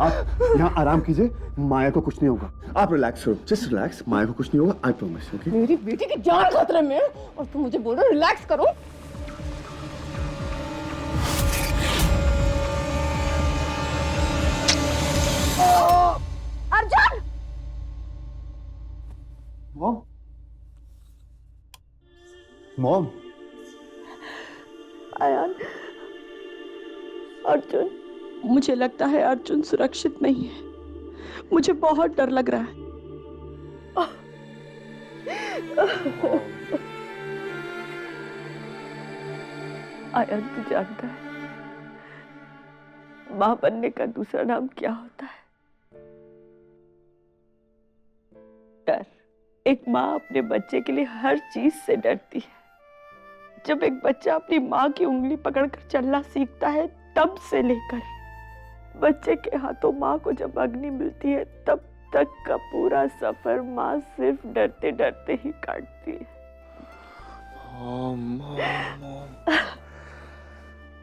आप यहाँ आराम कीजिए, माया को कुछ नहीं होगा। आप रिलैक्स करो, जस्ट रिलैक्स, माया को कुछ नहीं होगा, आई प्रॉमिस। ओके? मेरी बेटी की जान खतरे में है और तुम मुझे बोल रहे हो रिलैक्स करो। अर्जुन! मॉम, मॉम, आयान, अर्जुन, मुझे लगता है अर्जुन सुरक्षित नहीं है। मुझे बहुत डर लग रहा है। आयान, तू जानता है मां बनने का दूसरा नाम क्या होता है? डर। एक माँ अपने बच्चे के लिए हर चीज से डरती है। जब एक बच्चा अपनी माँ की उंगली पकड़कर चलना सीखता है, तब से लेकर बच्चे के हाथों माँ को जब अग्नि मिलती है, तब तक का पूरा सफर माँ सिर्फ डरते डरते ही काटती है।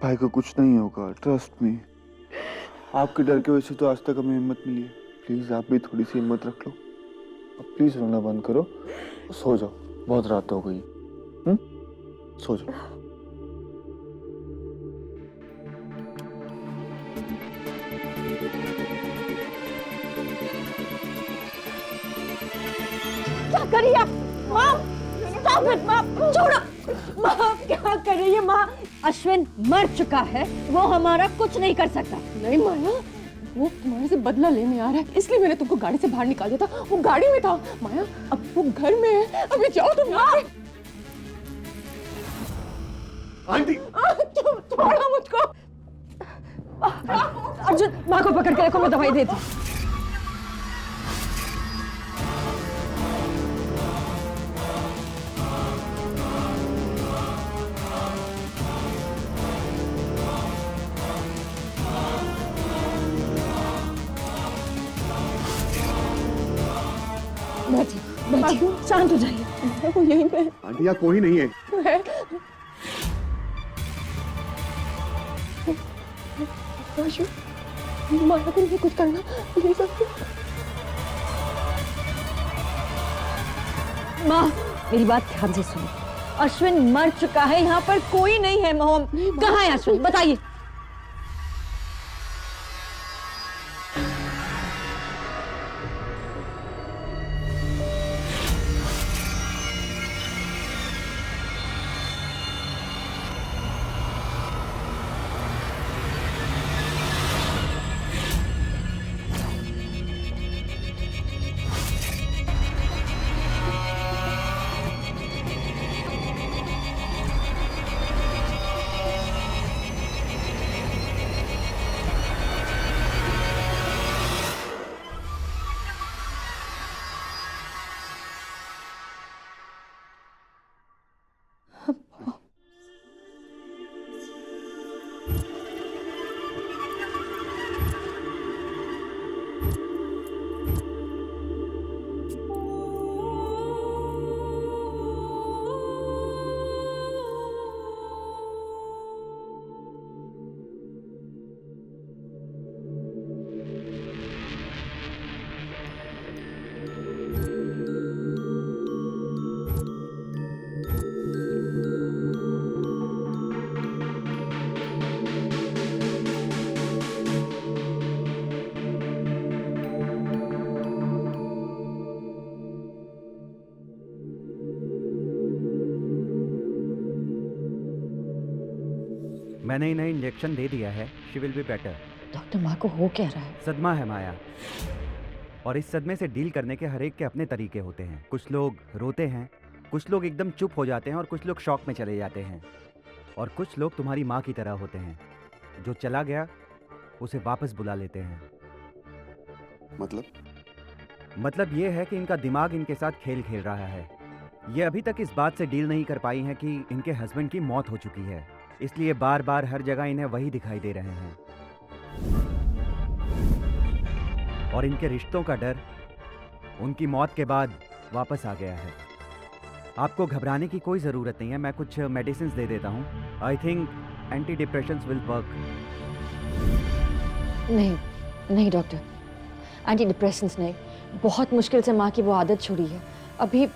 भाई को कुछ नहीं होगा, ट्रस्ट मी। आपके डर की वजह से तो आज तक हमें हिम्मत मिली है। प्लीज आप भी थोड़ी सी हिम्मत रख लो। अब प्लीज रोना बंद करो, सो जाओ, बहुत रात हो गई। सो जाओ। क्या कर रही है माँ? स्टॉप इट माँ, छोड़ो। माँ क्या कर रही है माँ? अश्विन मर चुका है, वो हमारा कुछ नहीं कर सकता। नहीं माया, वो तुम्हारे से बदला लेने आ रहा है, इसलिए मैंने तुमको गाड़ी से बाहर निकाल दिया था। वो गाड़ी में था माया, अब वो घर में है। अभी जाओ तुम। आंटी, छोड़ो मुझको। अर्जुन, माँ को पकड़ के रखो, मैं दवाई देती हूँ। बैठिए, शांत हो जाइए। वो यहीं पे आंटी यहाँ कोई नहीं है। है। माया को नहीं कुछ करना प्लीज। माँ, मेरी बात ध्यान से सुनो। अश्विन मर चुका है, यहाँ पर कोई नहीं है। मोहम कहाँ है अश्विन, बताइए। मैंने इन्हें इंजेक्शन दे दिया है, she will be better. Doctor, माँ को हो क्या रहा है? सदमा है माया, और इस सदमे से डील करने के हर एक के अपने तरीके होते हैं। कुछ लोग रोते हैं, कुछ लोग एकदम चुप हो जाते हैं, और कुछ लोग शॉक में चले जाते हैं, और कुछ लोग तुम्हारी माँ की तरह होते हैं, जो चला गया उसे वापस बुला लेते हैं। मतलब ये है कि इनका दिमाग इनके साथ खेल खेल रहा है। ये अभी तक इस बात से डील नहीं कर पाई हैं कि इनके हस्बैंड की मौत हो चुकी है, इसलिए बार बार हर जगह इन्हें वही दिखाई दे रहे हैं। और इनके रिश्तों का डर उनकी मौत के बाद वापस आ गया है। आपको घबराने की कोई ज़रूरत नहीं है, मैं कुछ मेडिसिन दे देता हूँ। I think anti depressions will work. नहीं, नहीं डॉक्टर, एंटी डिप्रेशंस नहीं, बहुत मुश्किल से माँ की वो आदत छुड़ी है। अभी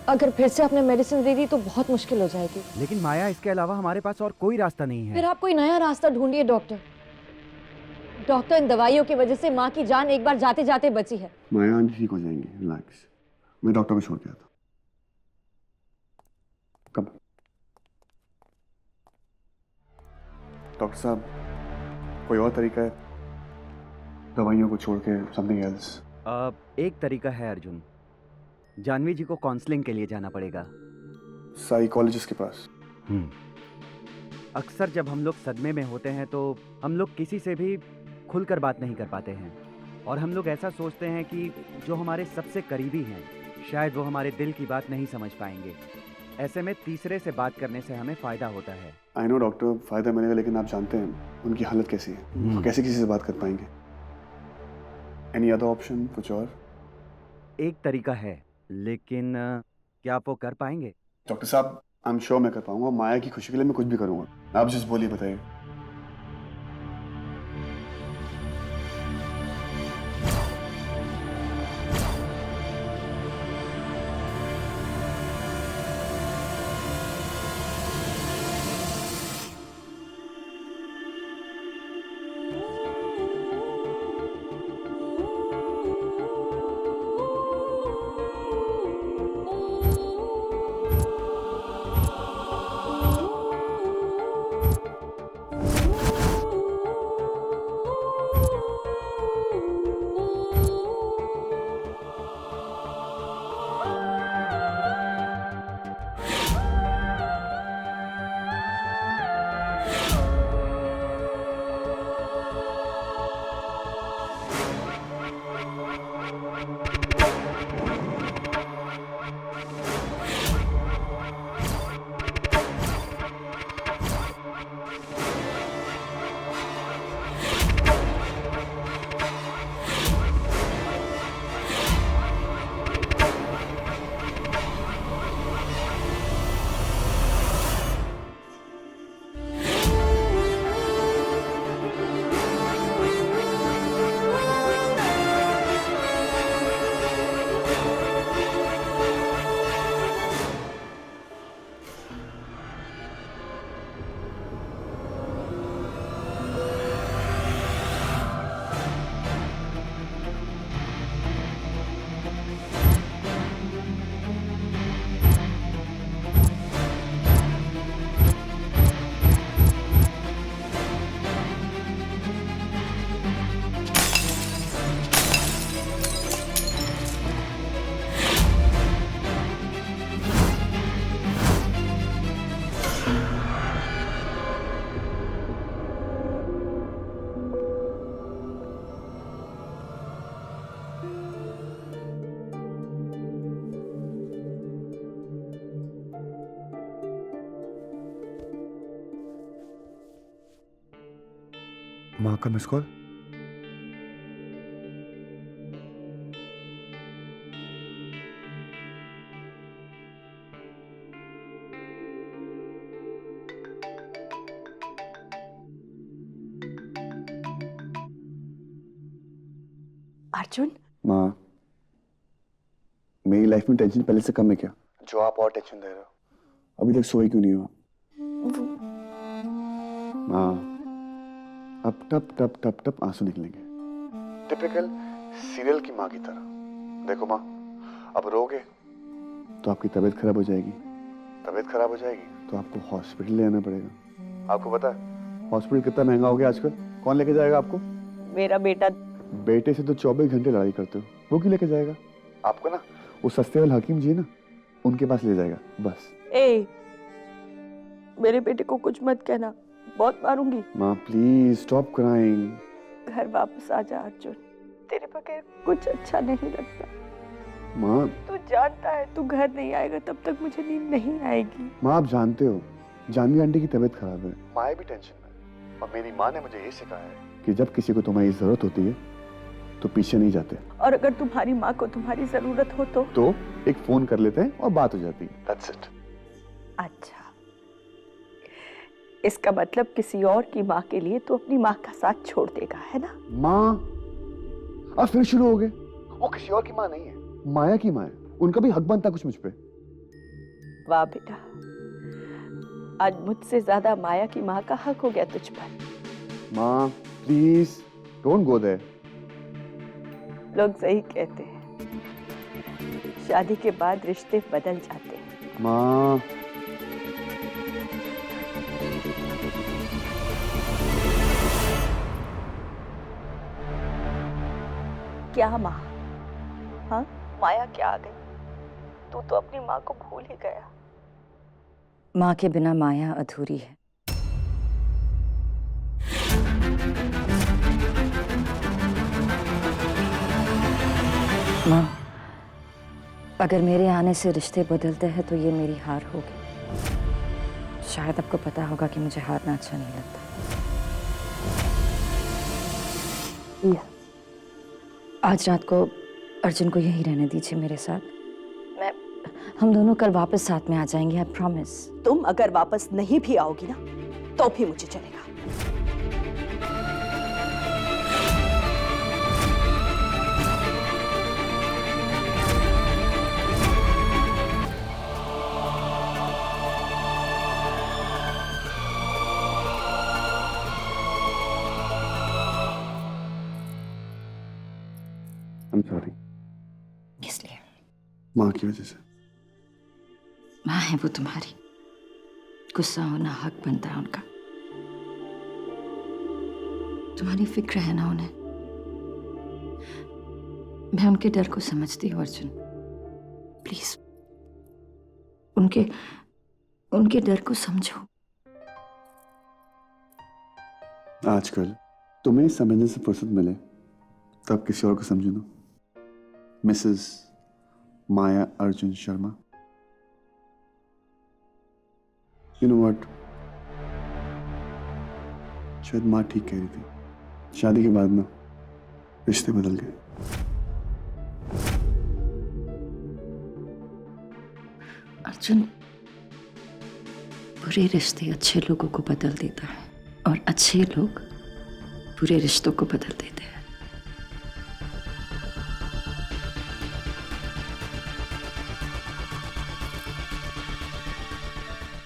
अगर फिर से आपने मेडिसिन दे दी तो बहुत मुश्किल हो जाएगी। लेकिन माया, इसके अलावा हमारे पास और कोई रास्ता नहीं फिर है। आप कोई नया रास्ता ढूंढिए डॉक्टर। डॉक्टर, इन दवाइयों की वजह से माँ की जान एक बार जाते जाते बची है। माया आंटी ठीक हो जाएंगी, रिलैक्स। मैं डॉक्टर को छोड़ के आता। कब? डॉक्टर साहब, कोई और तरीका है दवाइयों को छोड़ के? Something else? एक तरीका है अर्जुन, जानवी जी को काउंसलिंग के लिए जाना पड़ेगा। साइकोलॉजिस्ट के पास? अक्सर जब हम लोग सदमे में होते हैं तो हम लोग किसी से भी खुलकर बात नहीं कर पाते हैं, और हम लोग ऐसा सोचते हैं कि जो हमारे सबसे करीबी हैं शायद वो हमारे दिल की बात नहीं समझ पाएंगे। ऐसे में तीसरे से बात करने से हमें फायदा होता है। आई नो डॉक्टर, फायदा मिलेगा, लेकिन आप जानते हैं उनकी हालत कैसी है, वो कैसे किसी से बात कर पाएंगे? Any other option? कुछ और? एक तरीका है, लेकिन क्या आप वो कर पाएंगे? डॉक्टर साहब, आई एम श्योर मैं कर पाऊंगा। माया की खुशी के लिए मैं कुछ भी करूंगा। आप जस्ट बोलिए, बताइए। माँ का मिस कॉल? अर्जुन, माँ, मेरी लाइफ में टेंशन पहले से कम है क्या? जो आप और टेंशन दे रहे हो। अभी तक सोए क्यों नहीं हो? माँ, अब टप टप टप टप आंसू निकलेंगे, टिपिकल सीरियल की माँ की तरह। देखो माँ, अब रोगे तो आपकी तबीयत खराब हो जाएगी, तबीयत खराब हो जाएगी तो आपको हॉस्पिटल ले आना पड़ेगा। आपको पता है हॉस्पिटल कितना महंगा हो गया आजकल? कौन लेके जाएगा आपको? मेरा बेटा। बेटे से तो 24 घंटे लड़ाई करते हो, वो क्यों लेके जाएगा आपको? ना वो सस्ते वाले हकीम जी ना, उनके पास ले जाएगा बस। मेरे बेटे को कुछ मत कहना, बहुत मारूंगी। माँ प्लीज स्टॉप क्राइंग। घर वापस आ जा अर्जुन, तेरे बगैर कुछ अच्छा नहीं लगता। माँ, तू जानता है तू घर नहीं आएगा तब तक मुझे नींद नहीं आएगी। माँ आप जानते हो जानवी आंटी की तबीयत खराब है, माँ भी टेंशन में, और मेरी माँ ने मुझे ये सिखाया है कि जब किसी को तुम्हारी जरूरत होती है तो पीछे नहीं जाते। और अगर तुम्हारी माँ को तुम्हारी जरूरत हो तो एक फोन कर लेते हैं और बात हो जाती है। That's it. अच्छा, इसका मतलब किसी और की माँ के लिए तू अपनी माँ का साथ छोड़ देगा, है ना? माँ, आप फिर शुरू हो गए। वो किसी और की माँ नहीं है, माया की माँ है, उनका भी हक बनता कुछ मुझ पे। वाह बेटा, आज मुझसे ज्यादा माया की माँ का हक हो गया तुझ पर। माँ प्लीज डोंट गो देयर। लोग सही कहते हैं, शादी के बाद रिश्ते बदल जाते हैं। माँ क्या माँ? हाँ, माया क्या आ गई? तू तो अपनी माँ को भूल ही गया। माँ के बिना माया अधूरी है। माँ, अगर मेरे आने से रिश्ते बदलते हैं तो ये मेरी हार होगी। शायद आपको पता होगा कि मुझे हारना अच्छा नहीं लगता। आज रात को अर्जुन को यहीं रहने दीजिए मेरे साथ। हम दोनों कल वापस साथ में आ जाएंगे, आई प्रॉमिस। तुम अगर वापस नहीं भी आओगी ना तो भी मुझे चलेगा। I'm sorry। इसलिए माँ की वजह से। माँ है वो तुम्हारी, गुस्सा होना हक बनता है उनका। तुम्हारी फिक्र है ना उन्हें। मैं उनके डर को समझती हूँ अर्जुन, प्लीज उनके डर को समझो। आजकल तुम्हें समझने से फुर्सत मिले तब किसी और को समझो ना। Mrs Maya Arjun Sharma. You know what, शायद माँ ठीक कह रही थी। शादी के बाद ना रिश्ते बदल गए। अर्जुन, बुरे रिश्ते अच्छे लोगों को बदल देता है और अच्छे लोग बुरे रिश्तों को बदल देते हैं।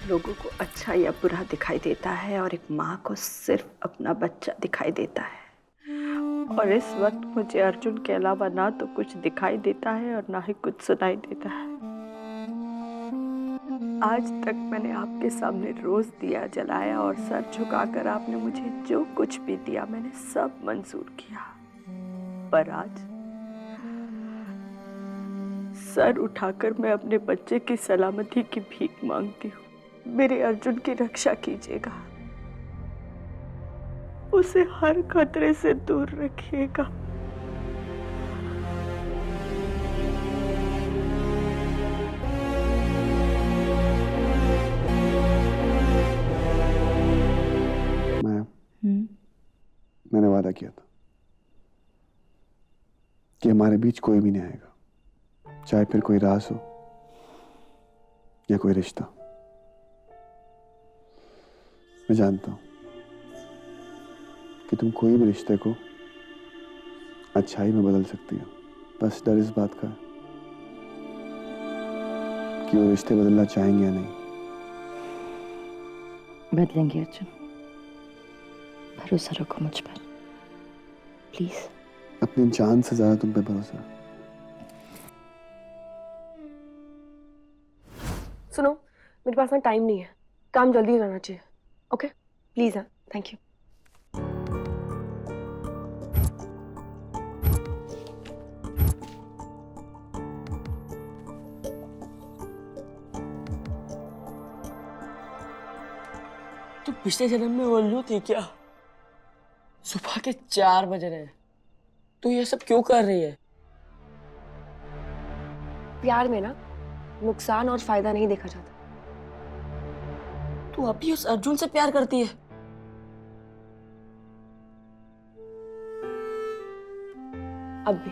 लोगों को अच्छा या बुरा दिखाई देता है और एक माँ को सिर्फ अपना बच्चा दिखाई देता है। और इस वक्त मुझे अर्जुन के अलावा ना तो कुछ दिखाई देता है और ना ही कुछ सुनाई देता है। आज तक मैंने आपके सामने रोज दिया जलाया और सर झुकाकर आपने मुझे जो कुछ भी दिया मैंने सब मंजूर किया। पर आज सर उठाकर मैं अपने बच्चे की सलामती की भीख मांगती हूँ। मेरे अर्जुन की रक्षा कीजिएगा, उसे हर खतरे से दूर रखिएगा। मैंने वादा किया था कि हमारे बीच कोई भी नहीं आएगा, चाहे फिर कोई राज हो या कोई रिश्ता। मैं जानता हूं कि तुम कोई भी रिश्ते को अच्छाई में बदल सकती हो। बस डर इस बात का है कि वो रिश्ते बदलना चाहेंगे या नहीं। बदलेंगे अर्जुन, भरोसा रखो मुझ पर प्लीज। अपनी जान से ज्यादा तुम पे भरोसा है। सुनो, मेरे पास ना टाइम नहीं है, काम जल्दी करना चाहिए। Okay please. हाँ, थैंक यू। तू पिछले जन्म में उल्लू थी क्या? सुबह के 4 बज रहे हैं, तू ये सब क्यों कर रही है? प्यार में ना नुकसान और फायदा नहीं देखा जाता। तू अभी उस अर्जुन से प्यार करती है? अब भी,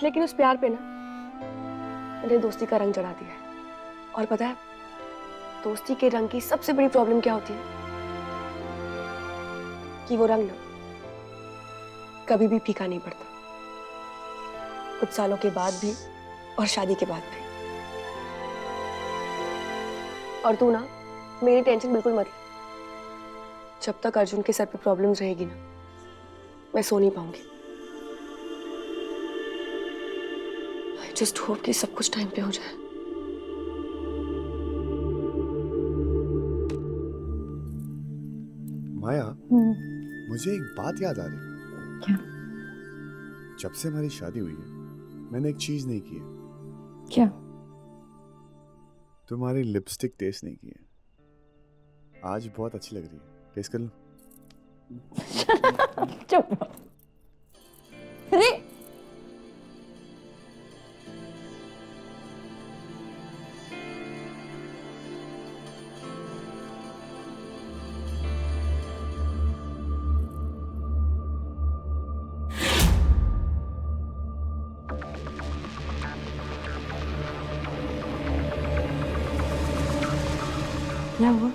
लेकिन उस प्यार पे ना मैंने दोस्ती का रंग चढ़ा दिया है। और पता है दोस्ती के रंग की सबसे बड़ी प्रॉब्लम क्या होती है? कि वो रंग ना कभी भी फीका नहीं पड़ता, कुछ सालों के बाद भी और शादी के बाद भी। और तू ना मेरी टेंशन बिल्कुल मत ले। जब तक अर्जुन के सर पे प्रॉब्लम्स रहेगी ना, मैं सो नहीं पाऊंगी। आई जस्ट होप कि सब कुछ टाइम पे हो जाए। माया, मुझे एक बात याद आ रही। क्या? जब से हमारी शादी हुई है मैंने एक चीज नहीं की है। क्या? तुम्हारी लिपस्टिक टेस्ट नहीं की है। आज बहुत अच्छी लग रही है, टेस्ट कर लो। चुप। अरे क्या हुआ?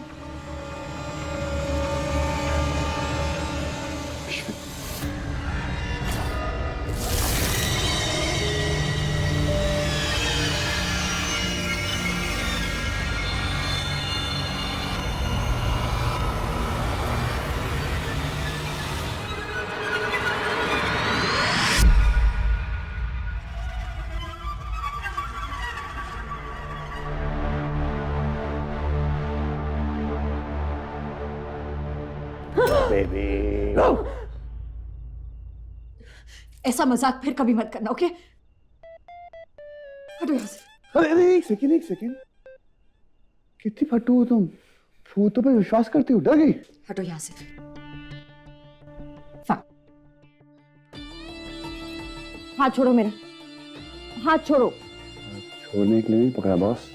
ऐसा मजाक फिर कभी मत करना, ओके? हटो यहाँ से। अरे एक सेकंड। कितनी फट्टू हो तुम? भूतों पे विश्वास करती हो? डर गई? हटो यहाँ से। हाथ छोड़ो मेरा, हाथ छोड़ो। छोड़ने के लिए नहीं पकड़ा बॉस।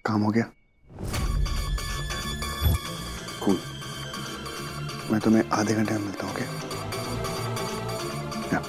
काम हो गया? कूल। मैं तुम्हें आधे घंटे में मिलता हूँ, ओके? या।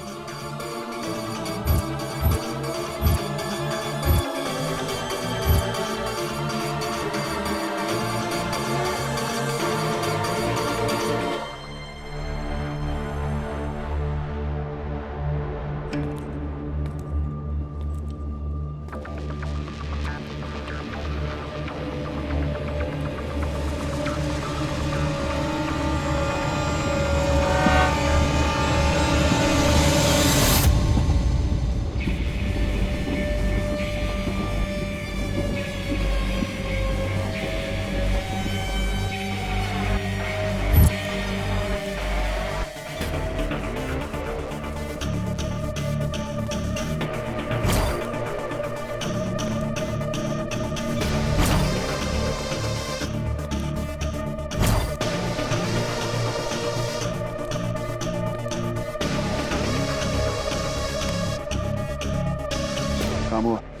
काम हुआ।